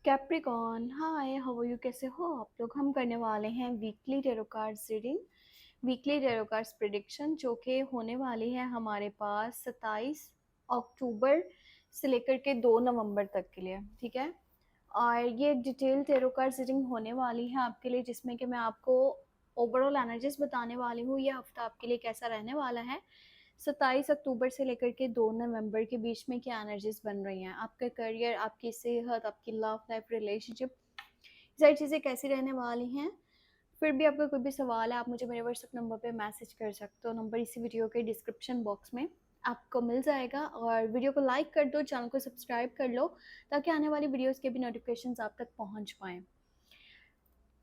Capricorn, hi, how are you? कैसे हो आप लोग? हम करने वाले हैं weekly tarot cards reading, weekly tarot cards prediction, जो कि होने वाली है हमारे पास 27 अक्टूबर से लेकर के 2 नवंबर तक के लिए, ठीक है। और ये एक डिटेल टैरो कार्ड्स रीडिंग होने वाली है आपके लिए, जिसमें कि मैं आपको ओवरऑल एनर्जीज बताने वाली हूँ ये हफ्ता आपके लिए कैसा रहने वाला है। 27 अक्टूबर से लेकर के 2 नवंबर के बीच में क्या एनर्जीज बन रही हैं, आपका करियर, आपकी सेहत, आपकी लव लाइफ, रिलेशनशिप, सारी चीज़ें कैसी रहने वाली हैं। फिर भी आपका कोई भी सवाल है, आप मुझे मेरे व्हाट्सएप नंबर पे मैसेज कर सकते हो। नंबर इसी वीडियो के डिस्क्रिप्शन बॉक्स में आपको मिल जाएगा। और वीडियो को लाइक कर दो, चैनल को सब्सक्राइब कर लो, ताकि आने वाली वीडियोस के भी नोटिफिकेशंस आप तक पहुंच पाएँ।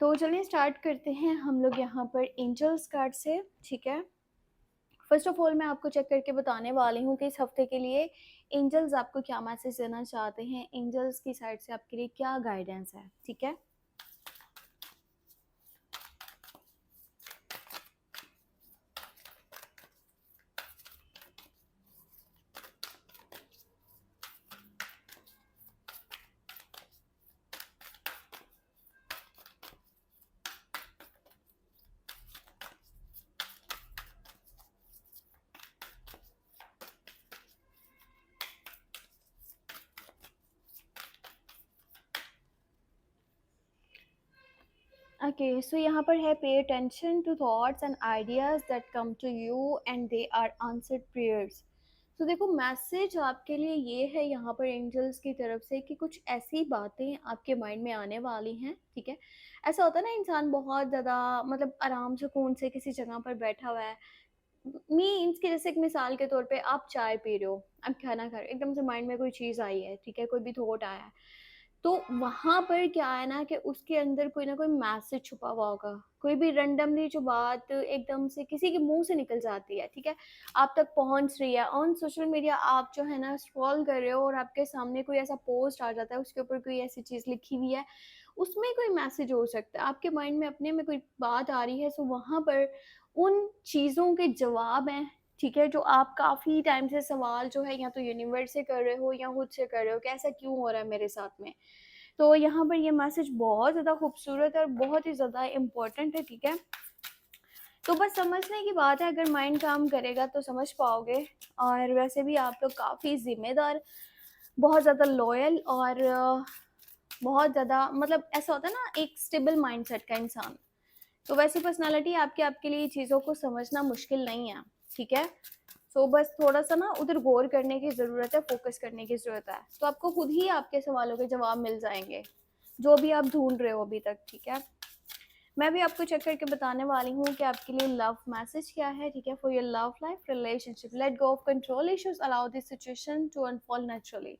तो चलिए स्टार्ट करते हैं हम लोग यहाँ पर एंजल्स कार्ड से, ठीक है। फर्स्ट ऑफ ऑल मैं आपको चेक करके बताने वाली हूँ कि इस हफ्ते के लिए एंजल्स आपको क्या मैसेज देना चाहते हैं, एंजल्स की साइड से आपके लिए क्या गाइडेंस है, ठीक है। ओके, सो यहाँ पर है pay attention to thoughts and ideas that come to you and they are answered prayers. तो देखो मैसेज आपके लिए ये है यहाँ पर एंजल्स की तरफ से कि कुछ ऐसी बातें आपके माइंड में आने वाली हैं, ठीक है। ऐसा होता है ना, इंसान बहुत ज़्यादा मतलब आराम सुकून से किसी जगह पर बैठा हुआ है, मीन्स कि जैसे एक मिसाल के तौर पे आप चाय पी रहे हो, आप खाना खा रहे हो, एकदम से माइंड में कोई चीज़ आई है, ठीक है, कोई भी थॉट आया है, तो वहाँ पर क्या है ना कि उसके अंदर कोई ना कोई मैसेज छुपा हुआ होगा। कोई भी रैंडमली जो बात एकदम से किसी के मुंह से निकल जाती है, ठीक है, आप तक पहुंच रही है ऑन सोशल मीडिया, आप जो है ना स्क्रॉल कर रहे हो और आपके सामने कोई ऐसा पोस्ट आ जाता है, उसके ऊपर कोई ऐसी चीज़ लिखी हुई है, उसमें कोई मैसेज हो सकता है, आपके माइंड में अपने में कोई बात आ रही है। सो वहाँ पर उन चीज़ों के जवाब हैं, ठीक है, जो आप काफ़ी टाइम से सवाल जो है या तो यूनिवर्स से कर रहे हो या खुद से कर रहे हो कि ऐसा क्यों हो रहा है मेरे साथ में। तो यहाँ पर ये मैसेज बहुत ज़्यादा खूबसूरत है और बहुत ही ज़्यादा इम्पोर्टेंट है, ठीक है। तो बस समझने की बात है, अगर माइंड काम करेगा तो समझ पाओगे। और वैसे भी आप लोग काफ़ी ज़िम्मेदार, बहुत ज़्यादा लॉयल और बहुत ज़्यादा मतलब ऐसा होता है ना एक स्टेबल माइंडसेट का इंसान। तो वैसी पर्सनालिटी आपके आपके लिए चीज़ों को समझना मुश्किल नहीं है, ठीक है। सो बस थोड़ा सा ना उधर गौर करने की ज़रूरत है, फोकस करने की ज़रूरत है, तो आपको खुद ही आपके सवालों के जवाब मिल जाएंगे, जो भी आप ढूंढ रहे हो अभी तक, ठीक है। मैं भी आपको चेक करके बताने वाली हूँ कि आपके लिए लव मैसेज क्या है, ठीक है। For your love life, relationship, let go of control issues, allow this situation to unfold naturally.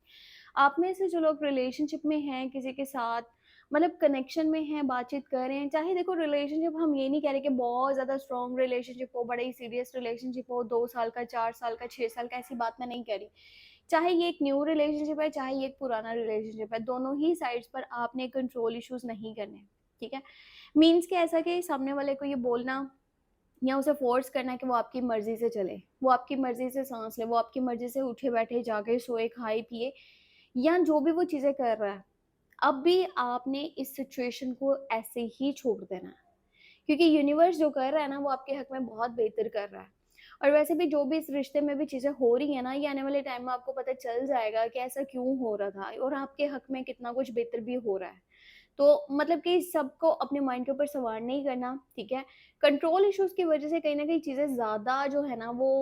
आप में से जो लोग रिलेशनशिप में हैं, किसी के साथ मतलब कनेक्शन में हैं, बातचीत कर रहे हैं, चाहे देखो रिलेशनशिप हम ये नहीं कह रहे कि बहुत ज़्यादा स्ट्रॉन्ग रिलेशनशिप हो, बड़ा ही सीरियस रिलेशनशिप हो, 2 साल का, 4 साल का, 6 साल का, ऐसी बात मैं नहीं कह रही। चाहे ये एक न्यू रिलेशनशिप है, चाहे ये एक पुराना रिलेशनशिप है, दोनों ही साइड्स पर आपने कंट्रोल इश्यूज नहीं करने, ठीक है। मीन्स कि ऐसा कि सामने वाले को ये बोलना या उसे फोर्स करना कि वो आपकी मर्जी से चले, वो आपकी मर्जी से सांस ले, वो आपकी मर्जी से उठे बैठे जागे सोए खाए पिए या जो भी वो चीज़ें कर रहा है, अब भी आपने इस सिचुएशन को ऐसे ही छोड़ देना है, क्योंकि यूनिवर्स जो कर रहा है ना वो आपके हक में बहुत बेहतर कर रहा है। और वैसे भी जो भी इस रिश्ते में भी चीज़ें हो रही है ना, ये आने वाले टाइम में आपको पता चल जाएगा कि ऐसा क्यों हो रहा था और आपके हक में कितना कुछ बेहतर भी हो रहा है। तो मतलब कि सबको अपने माइंड के ऊपर सवार नहीं करना, ठीक है। कंट्रोल इश्यूज की वजह से कहीं ना कहीं चीज़ें ज़्यादा जो है ना वो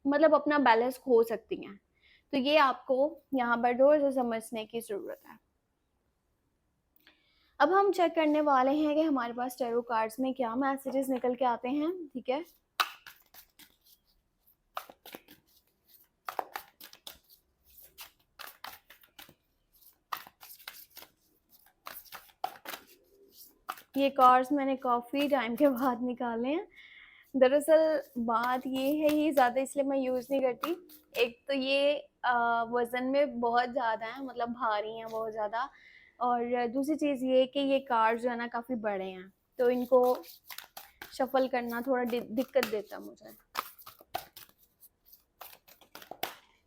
मतलब अपना बैलेंस खो सकती हैं। तो ये आपको यहाँ पर थोड़ा सा समझने की ज़रूरत है। अब हम चेक करने वाले हैं कि हमारे पास टैरो कार्ड्स में क्या मैसेजेस निकल के आते हैं, ठीक है। ये कार्ड्स मैंने काफ़ी टाइम के बाद निकाले हैं। दरअसल बात ये है, ये ज़्यादा इसलिए मैं यूज़ नहीं करती। एक तो ये वज़न में बहुत ज़्यादा है, मतलब भारी हैं बहुत ज़्यादा, और दूसरी चीज़ ये कि ये कार्ड्स जो है ना काफ़ी बड़े हैं, तो इनको शफ़ल करना थोड़ा दिक्कत देता है मुझे।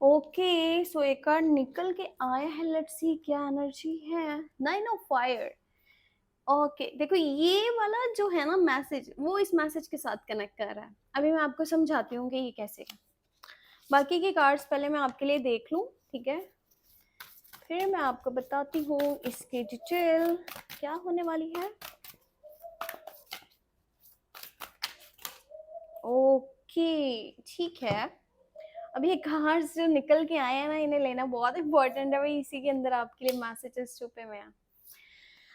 ओके, सो एक कार्ड निकल के आया है, लेट्स सी क्या एनर्जी है। 9 ऑफ फायर। ओके, देखो ये वाला जो है ना मैसेज, वो इस मैसेज के साथ कनेक्ट कर रहा है। अभी मैं आपको समझाती हूँ कि ये कैसे है। बाकी के कार्ड्स पहले मैं आपके लिए देख लूँ, ठीक है, फिर मैं आपको बताती हूँ इसकी डिटेल क्या होने वाली है। ओके, ठीक है। अब ये कार्ड्स जो निकल के आए हैं ना, इन्हें लेना बहुत इंपॉर्टेंट है भाई, इसी के अंदर आपके लिए मैसेजेस छुपे हुए हैं।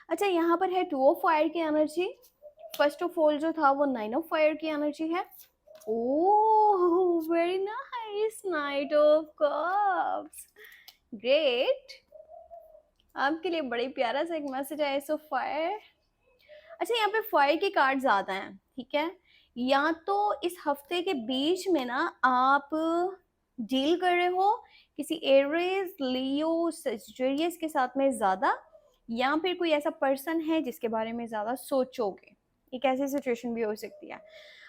अच्छा, यहाँ पर है 2 ऑफ फायर की एनर्जी। फर्स्ट ऑफ ऑल जो था वो 9 ऑफ फायर की एनर्जी है। Oh, very nice, knight of cups, great. आपके लिए बड़ी प्यारा सा एक मैसेज है, एस ऑफ फायर। अच्छा, यहाँ पे फायर के कार्ड ज्यादा हैं, ठीक है। या तो इस हफ्ते के बीच में ना आप डील कर रहे हो किसी एरीज, लियो, सजिटेरियस के साथ में ज्यादा, या फिर कोई ऐसा पर्सन है जिसके बारे में ज्यादा सोचोगे। एक ऐसी सिचुएशन भी हो सकती है।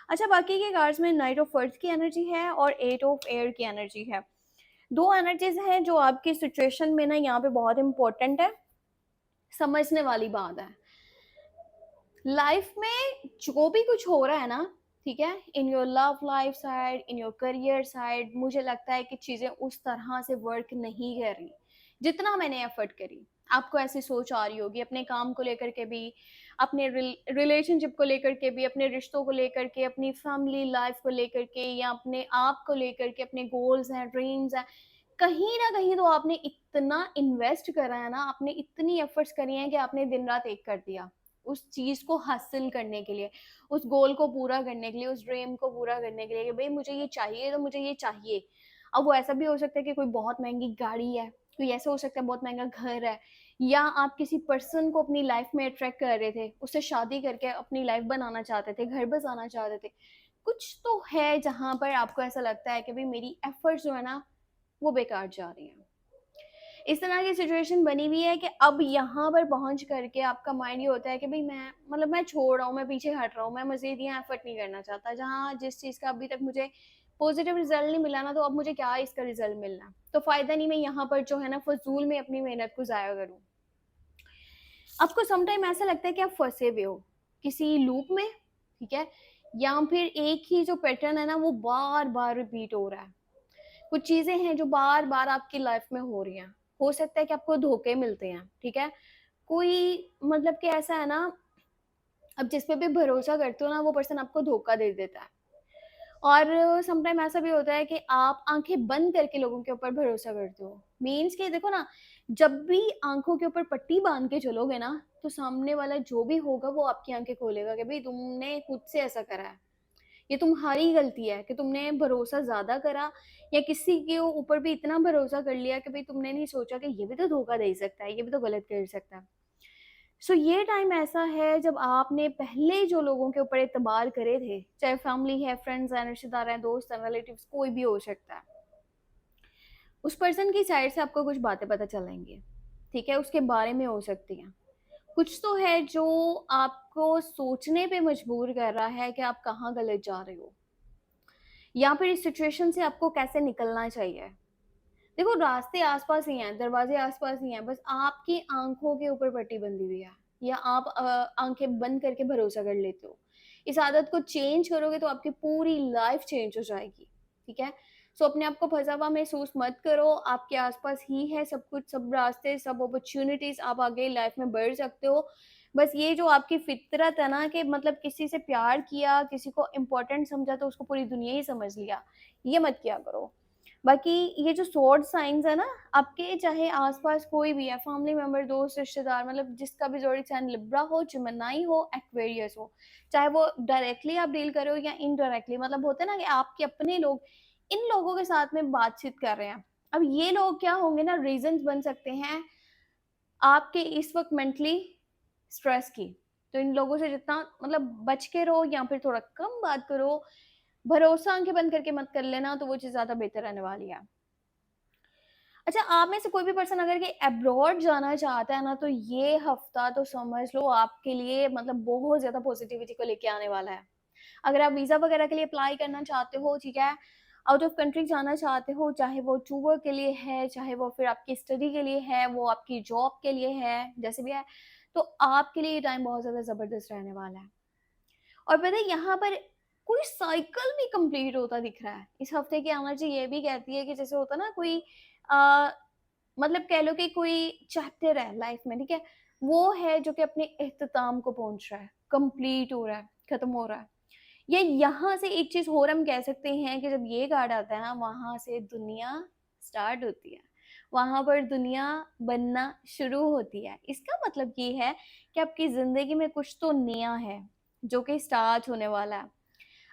अच्छा, बाकी के कार्ड्स में नाइट ऑफ अर्थ की एनर्जी है और 8 ऑफ एयर की एनर्जी है। दो एनर्जीज हैं जो आपकी सिचुएशन में ना यहाँ पे बहुत इंपॉर्टेंट है, समझने वाली बात है। लाइफ में जो भी कुछ हो रहा है ना, ठीक है, in your love life side, in your career side, मुझे लगता है कि चीजें उस तरह से वर्क नहीं कर रही जितना मैंने एफर्ट करी। आपको ऐसी सोच आ रही होगी अपने काम को लेकर के भी, अपने रिलेशनशिप को लेकर के भी, अपने रिश्तों को लेकर के, अपनी फैमिली लाइफ को लेकर के, या अपने आप को लेकर के, अपने गोल्स हैं, ड्रीम्स हैं। कहीं ना कहीं तो आपने इतना इन्वेस्ट करा है ना, आपने इतनी एफर्ट्स करी हैं कि आपने दिन रात एक कर दिया उस चीज को हासिल करने के लिए, उस गोल को पूरा करने के लिए, उस ड्रीम को पूरा करने के लिए कि भाई मुझे ये चाहिए तो मुझे ये चाहिए। अब वो ऐसा भी हो सकता है कि कोई बहुत महंगी गाड़ी है, कोई ऐसा हो सकता है बहुत महंगा घर है, या आप किसी पर्सन को अपनी लाइफ में अट्रैक्ट कर रहे थे, उससे शादी करके अपनी लाइफ बनाना चाहते थे, घर बसाना चाहते थे। कुछ तो है जहां पर आपको ऐसा लगता है कि भाई मेरी एफर्ट्स जो है ना वो बेकार जा रही है। इस तरह की सिचुएशन बनी हुई है कि अब यहाँ पर पहुंच करके आपका माइंड ये होता है कि भाई मैं मतलब मैं छोड़ रहा हूँ, मैं पीछे हट रहा हूँ, मैं मजीद यहाँ एफर्ट नहीं करना चाहता। जहाँ जिस चीज़ का अभी तक मुझे पॉजिटिव रिजल्ट नहीं मिला ना, तो अब मुझे क्या इसका रिजल्ट मिलना, तो फायदा नहीं मैं यहाँ पर जो है ना फजूल में अपनी मेहनत को जाया करूँ। आपको समटाइम ऐसा लगता है कि आप फंसे हुए हो किसी लूप में, ठीक है, या फिर एक ही जो पैटर्न है ना वो बार बार रिपीट हो रहा है। कुछ चीजें हैं जो बार बार आपकी लाइफ में हो रही हैं। हो सकता है कि आपको धोखे मिलते हैं, ठीक है, कोई मतलब कि ऐसा है ना, अब जिस पे भी भरोसा करते हो ना वो पर्सन आपको धोखा दे देता है। और समटाइम ऐसा भी होता है कि आप आंखें बंद करके लोगों के ऊपर भरोसा करते हो। मीन्स कि देखो ना, जब भी आंखों के ऊपर पट्टी बांध के चलोगे ना, तो सामने वाला जो भी होगा वो आपकी आंखें खोलेगा कि भाई तुमने खुद से ऐसा करा है, ये तुम्हारी गलती है कि तुमने भरोसा ज्यादा करा, या किसी के ऊपर भी इतना भरोसा कर लिया कि भाई तुमने नहीं सोचा कि ये भी तो धोखा दे सकता है, ये भी तो गलत कर सकता है। सो ये टाइम ऐसा है जब आपने पहले जो लोगों के ऊपर एतबार करे थे, चाहे फैमिली है, फ्रेंड्स हैं, रिश्तेदार हैं, दोस्त हैं, रिलेटिव्स, कोई भी हो सकता है, उस पर्सन की साइड से आपको कुछ बातें पता चलेंगी, ठीक है, उसके बारे में हो सकती हैं। कुछ तो है जो आपको सोचने पे मजबूर कर रहा है कि आप कहाँ गलत जा रहे हो, या फिर इस सिचुएशन से आपको कैसे निकलना चाहिए। देखो, रास्ते आसपास ही हैं, दरवाजे आसपास ही हैं, बस आपकी आंखों के ऊपर पट्टी बंधी हुई है, या आप आंखें बंद करके भरोसा कर लेते हो। इस आदत को चेंज करोगे तो आपकी पूरी लाइफ चेंज हो जाएगी, ठीक है। सो अपने आप को फंसा हुआ महसूस मत करो, आपके आसपास ही है सब कुछ, सब रास्ते, सब अपॉर्चुनिटीज, आप आगे लाइफ में बढ़ सकते हो। बस ये जो आपकी फितरत है ना कि मतलब किसी से प्यार किया, किसी को इम्पोर्टेंट समझा तो उसको पूरी दुनिया ही समझ लिया, ये मत किया करो। बाकी ये जो स्वॉर्ड साइंस है ना, आपके चाहे आसपास कोई भी है, फैमिली मेंबर, दोस्त, रिश्तेदार, मतलब जिसका भी जोड़ी साइन लिब्रा हो, जिमिनाई हो, एक्वेरियस हो, चाहे वो डायरेक्टली आप डील करो या इनडायरेक्टली, मतलब होता है ना कि आपके अपने लोग इन लोगों के साथ में बातचीत कर रहे हैं। अब ये लोग क्या होंगे ना, रीजंस बन सकते हैं आपके इस वक्त मेंटली स्ट्रेस की। तो इन लोगों से जितना मतलब बच के रहो, या फिर थोड़ा कम बात करो। भरोसा आंखें बंद करके मत कर लेना, तो वो चीज ज्यादा बेहतर रहने वाली है। अच्छा, आप में से कोई भी पर्सन अगर कि अब्रॉड जाना चाहता है ना, तो ये हफ्ता तो समझ लो आपके लिए मतलब बहुत ज्यादा पॉजिटिविटी को लेके आने वाला है। अगर आप वीजा वगैरह के लिए अप्लाई करना चाहते हो, ठीक है, आउट ऑफ कंट्री जाना चाहते हो, चाहे वो टूर के लिए है, चाहे वो फिर आपकी स्टडी के लिए है, वो आपकी जॉब के लिए है, जैसे भी है, तो आपके लिए ये टाइम बहुत ज़्यादा ज़बरदस्त रहने वाला है। और पता है यहाँ पर कोई साइकिल भी कंप्लीट होता दिख रहा है। इस हफ्ते की एनर्जी ये भी कहती है कि जैसे होता है ना कोई अ, मतलब कह लो कि कोई चैप्टर है लाइफ में, ठीक है? वो है जो कि अपने इख्तिताम को पहुँच रहा है, कंप्लीट हो रहा है, खत्म हो रहा है। या यहाँ से एक चीज़ और हम कह सकते हैं कि जब ये कार्ड आता है ना, वहाँ से दुनिया स्टार्ट होती है। वहाँ पर दुनिया बनना शुरू होती है। इसका मतलब ये है कि आपकी ज़िंदगी में कुछ तो नया है, जो कि स्टार्ट होने वाला है।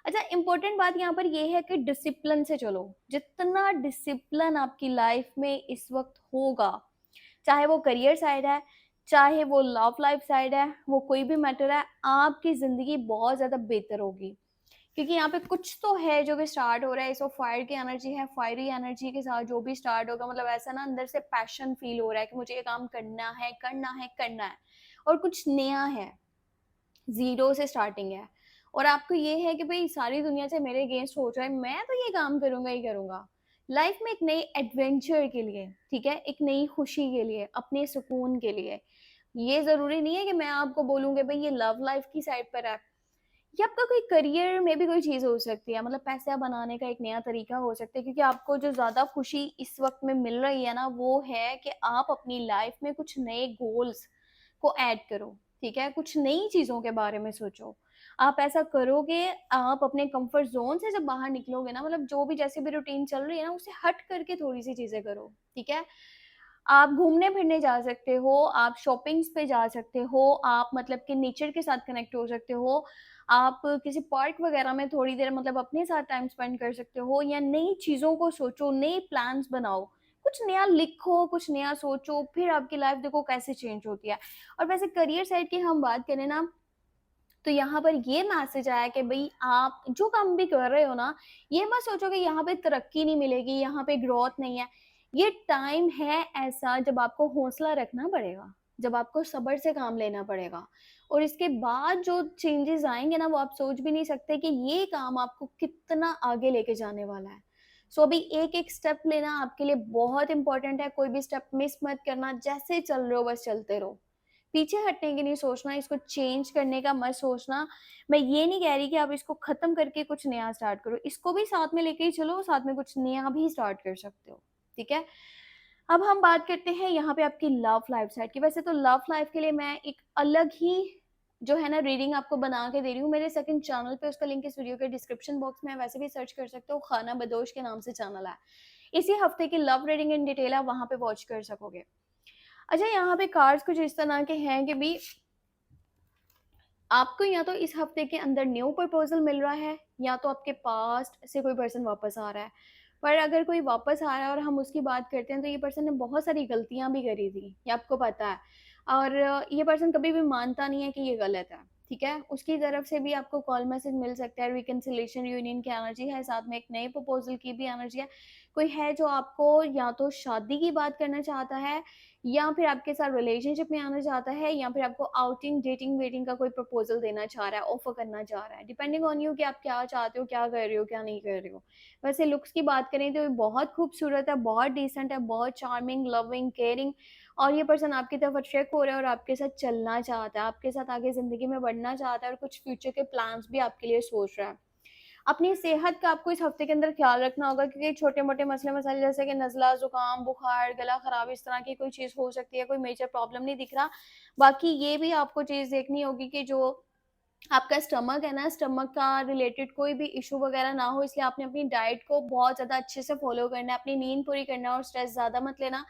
अच्छा, इम्पोर्टेंट बात यहाँ पर ये है कि डिसिप्लिन से चलो। जितना डिसिप्लिन आपकी लाइफ में इस वक़्त होगा, चाहे वो करियर साइड है, चाहे वो लव लाइफ साइड है, वो कोई भी मैटर है, आपकी ज़िंदगी बहुत ज़्यादा बेहतर होगी। क्योंकि यहाँ पे कुछ तो है जो कि स्टार्ट हो रहा है। इसो फायर की एनर्जी है, फायरी एनर्जी के साथ जो भी स्टार्ट होगा, मतलब ऐसा ना अंदर से पैशन फील हो रहा है कि मुझे ये काम करना है, करना है, करना है, और कुछ नया है, ज़ीरो से स्टार्टिंग है। और आपको ये है कि भई सारी दुनिया से मेरे अगेंस्ट हो जाए, मैं तो ये काम करूँगा ही करूँगा। लाइफ़ में एक नए एडवेंचर के लिए, ठीक है? एक नई खुशी के लिए, अपने सुकून के लिए। ये ज़रूरी नहीं है कि मैं आपको बोलूँ कि भई ये लव लाइफ़ की साइड पर है। ये आपका कोई करियर में भी कोई चीज़ हो सकती है, मतलब पैसा बनाने का एक नया तरीका हो सकता है, क्योंकि आपको जो ज़्यादा खुशी इस वक़्त में मिल रही है ना, वो है कि आप अपनी लाइफ़ में कुछ नए गोल्स को ऐड करो, ठीक है? कुछ नई चीज़ों के बारे में सोचो। आप ऐसा करोगे, आप अपने कम्फ़र्ट ज़ोन से जब बाहर निकलोगे ना, मतलब जो भी जैसे भी रूटीन चल रही है ना, उससे हट करके थोड़ी-सी चीज़ें करो, ठीक है? आप घूमने-फिरने जा सकते हो, आप शॉपिंग्स पे जा सकते हो, आप मतलब कि नेचर के साथ कनेक्ट हो सकते हो, आप किसी पार्क वगैरह में थोड़ी देर मतलब अपने साथ टाइम स्पेंड कर सकते हो, या नई चीज़ों को सोचो, नए प्लान्स बनाओ, कुछ नया लिखो, कुछ नया सोचो, फिर आपकी लाइफ़ देखो कैसे चेंज होती है। और वैसे करियर साइड की हम बात करें ना, तो यहाँ पर ये मैसेज आया कि भई आप जो काम भी कर रहे हो ना, ये मत सोचो कि यहाँ पे तरक्की नहीं मिलेगी, यहाँ पे ग्रोथ नहीं है। ये टाइम है ऐसा जब आपको हौसला रखना पड़ेगा, जब आपको सब्र से काम लेना पड़ेगा, और इसके बाद जो चेंजेज़ आएँगे ना, वो आप सोच भी नहीं सकते कि ये काम आपको कितना आगे लेके जाने वाला है। सो अभी एक-एक स्टेप लेना आपके लिए बहुत इम्पोर्टेंट है, कोई भी स्टेप मिस मत करना, जैसे चल रहे हो बस चलते रहो। पीछे हटने की नहीं सोचना, इसको चेंज करने का मत सोचना। मैं ये नहीं कह रही कि आप इसको ख़त्म करके कुछ नया स्टार्ट करो, इसको भी साथ में लेके ही चलो, साथ में कुछ नया भी स्टार्ट कर सकते हो, ठीक है? अब हम बात करते हैं यहाँ पे आपकी लव लाइफ साइड की। वैसे तो लव लाइफ के लिए मैं एक अलग ही जो है ना रीडिंग आपको बना के दे रही हूँ मेरे सेकंड चैनल पे, उसका लिंक इस वीडियो के डिस्क्रिप्शन बॉक्स में है, वैसे भी सर्च कर सकते हो, खाना बदोश के नाम से चैनल है। इसी हफ्ते की लव रीडिंग इन डिटेल आप वहाँ पे वॉच कर सकोगे। अच्छा, यहाँ पे कार्ड्स कुछ इस तरह के हैं कि भई आपको या तो इस हफ्ते के अंदर न्यू प्रपोज़ल मिल रहा है, या तो आपके पास्ट से कोई पर्सन वापस आ रहा है। पर अगर कोई वापस आ रहा है और हम उसकी बात करते हैं, तो ये पर्सन ने बहुत सारी गलतियाँ भी करी थी, ये आपको पता है। और ये पर्सन कभी भी मानता नहीं है कि ये गलत है, ठीक है? उसकी तरफ से भी आपको कॉल मैसेज मिल सकता है, रिकन्सिलिएशन, रियूनियन की एनर्जी है, साथ में एक नए प्रपोज़ल की भी एनर्जी है। कोई है जो आपको या तो शादी की बात करना चाहता है, या फिर आपके साथ रिलेशनशिप में आना चाहता है, या फिर आपको आउटिंग, डेटिंग वेटिंग का कोई प्रपोज़ल देना चाह रहा है, ऑफ़र करना चाह रहा है। डिपेंडिंग ऑन यू कि आप क्या चाहते हो, क्या कर रहे हो, क्या नहीं कर रहे हो। वैसे लुक्स की बात करें तो ये बहुत खूबसूरत है, बहुत डिसेंट है, बहुत चार्मिंग, लविंग, केयरिंग, और ये पर्सन आपकी तरफ अट्रैक्ट हो रहा है और आपके साथ चलना चाहता है, आपके साथ आगे ज़िंदगी में बढ़ना चाहता है, और कुछ फ्यूचर के प्लान्स भी आपके लिए सोच रहा है। अपनी सेहत का आपको इस हफ्ते के अंदर ख़्याल रखना होगा, क्योंकि छोटे-मोटे मसले-मसाइल जैसे कि नज़ला, ज़ुकाम, बुखार, गला ख़राब, इस तरह की कोई चीज़ हो सकती है, कोई मेजर प्रॉब्लम नहीं दिख रहा। बाकी ये भी आपको चीज़ देखनी होगी कि जो आपका स्टमक है ना, स्टमक का रिलेटेड कोई भी इश्यू वग़ैरह ना हो, इसलिए आपने अपनी डाइट को बहुत ज़्यादा अच्छे से फ़ॉलो करना है, अपनी नींद पूरी करना है और स्ट्रेस ज़्यादा मत लेना,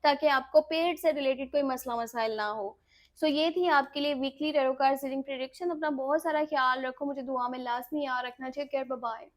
ताकि आपको पेट से रिलेटेड कोई मसला-मसाइल ना हो। सो ये थी आपके लिए weekly tarot cards reading prediction. अपना बहुत सारा ख़्याल रखो, मुझे दुआ में लाज़मी याद रखना। Take care, bye-bye.